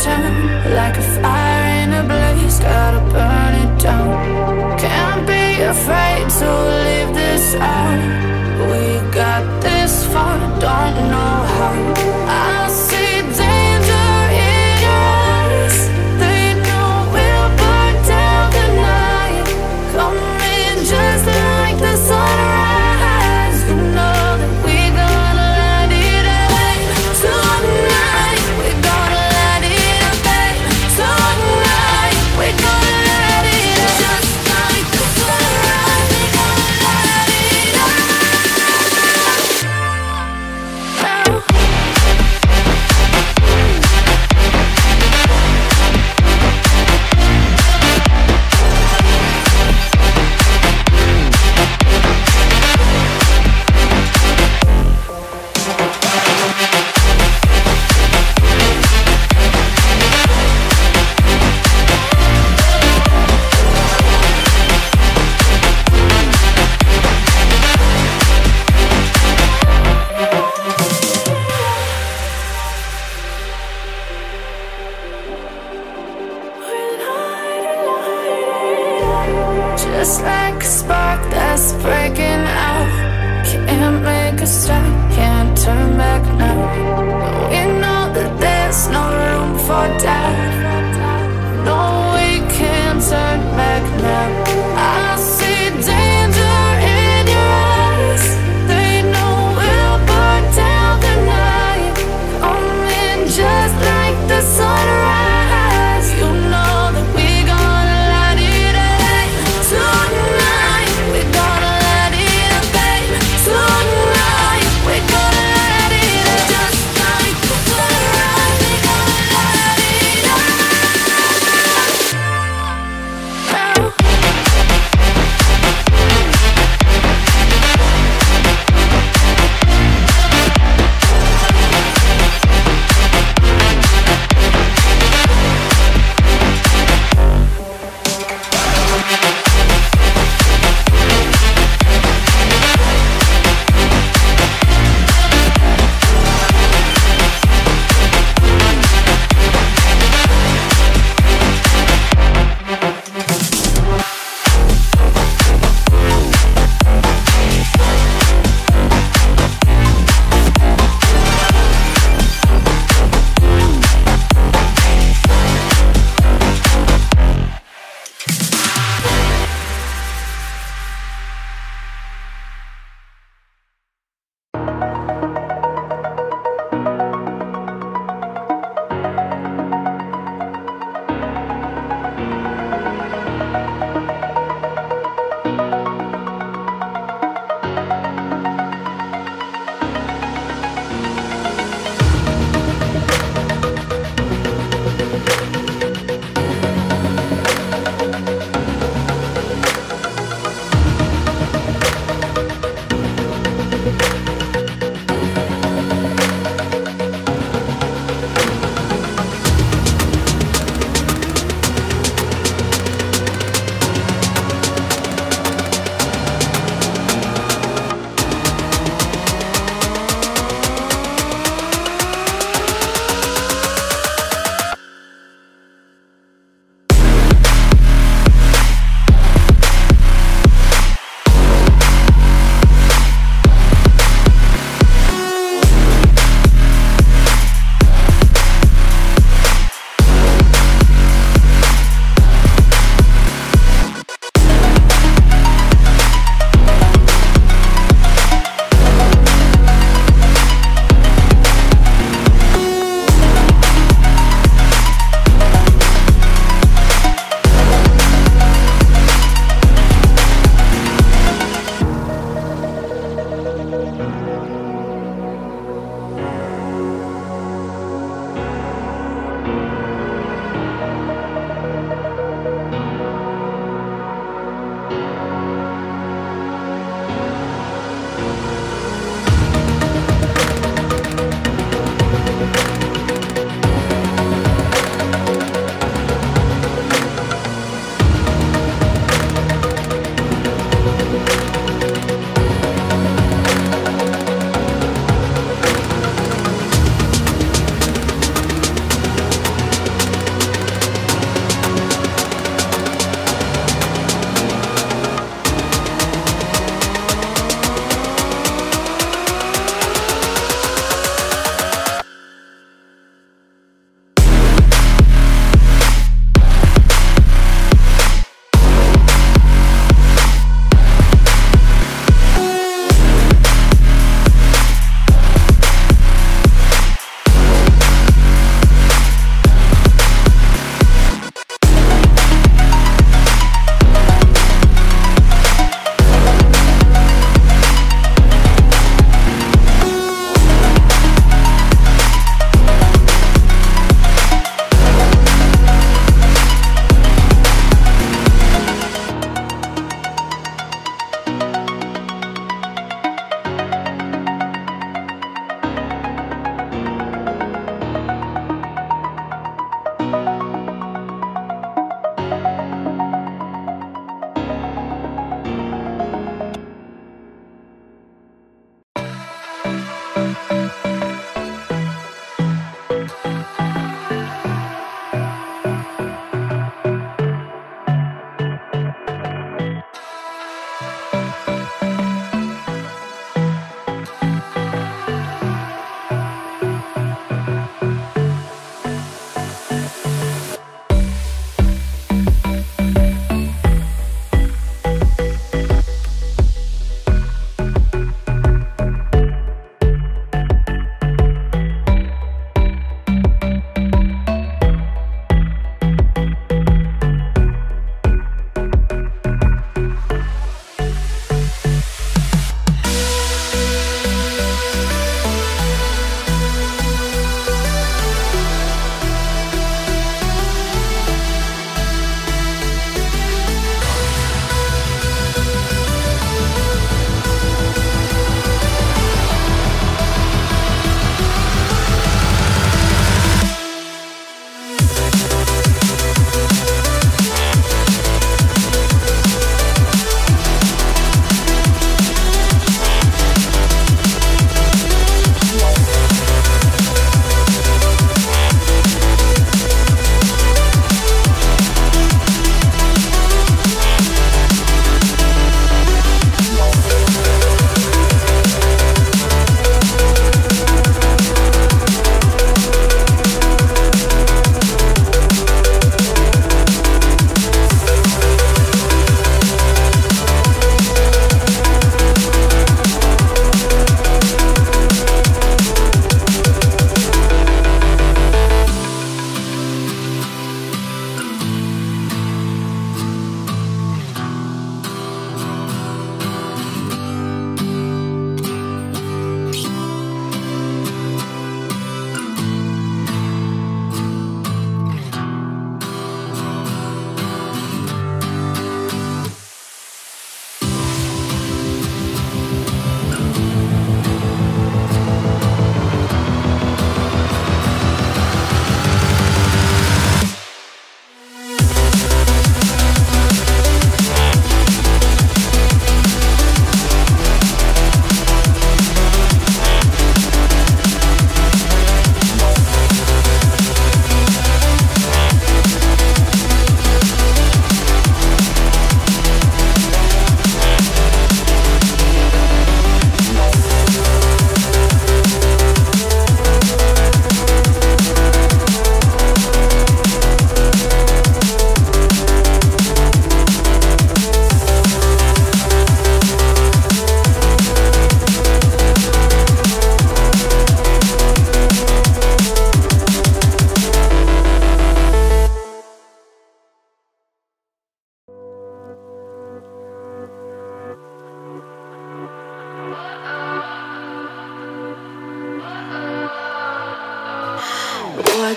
turn like a fire in a blaze, gotta burn it down. Can't be afraid to leave this out. We got this far, don't know how. I see danger in your eyes. They know we'll burn down the night. Coming just like the sunrise. You know that we're gonna light it up tonight. We're gonna light it up tonight. We're gonna light it up just like the sunrise. We're gonna light it up now. Just like a spark that's breaking out. Can't make a stop, can't turn back now. We know that there's no room for doubt. No, we can't turn back now. I see danger in your eyes. They know we'll burn down the night. Coming just like the sunrise. You know that we're gonna light it up tonight. We're gonna light it up tonight. We're gonna light it up just like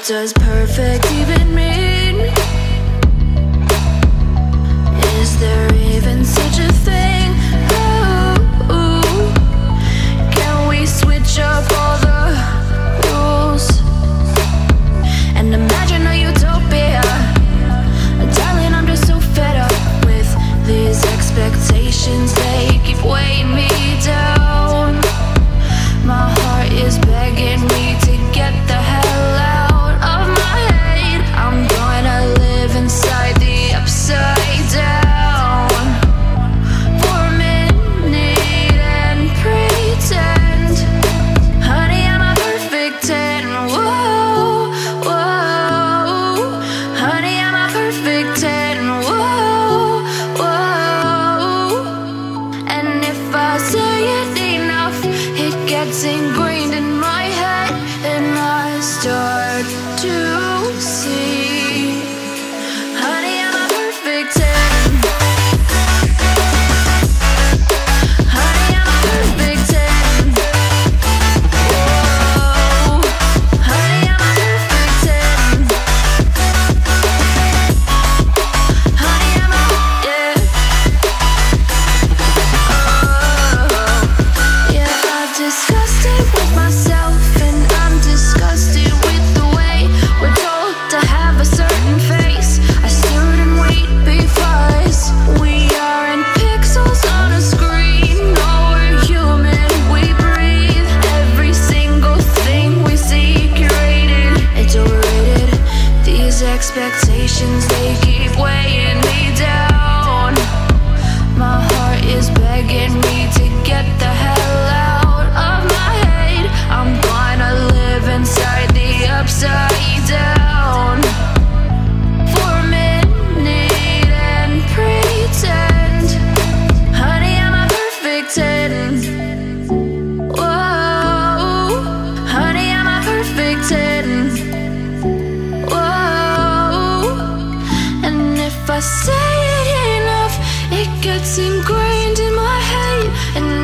does perfect even mean? Is there even such a thing? Ooh, can we switch up all the rules and imagine a utopia? Darling, I'm just so fed up with these expectations. They keep weighing me down. My heart is begging me to get the hell out of my head. I'm gonna live inside the upside down for a minute and pretend, honey, I'm a perfect 10. Whoa, whoa, honey, I'm a perfect 10. Whoa, whoa, and if I say it enough, it gets ingrained in my head, and I start to see, honey, I'm a perfect 10. Honey, I'm a perfect 10. Whoa, honey, I'm a perfect 10. Honey, I'm a, yeah. Yeah, I've discussed it with myself, and I'm disgusted with the way we're told to have a certain face, a certain weight, because we aren't pixels on a screen. No, we're human, we breathe. Every single thing we see curated, it's overrated. These expectations, they keep weighing me down. My heart is begging me to get the hell out of my head. I'm gonna live inside the upside down for a minute and pretend, honey, I'm a perfect 10. Whoa, honey, I'm a perfect 10. Whoa, and if I say it enough, it gets ingrained in my head, and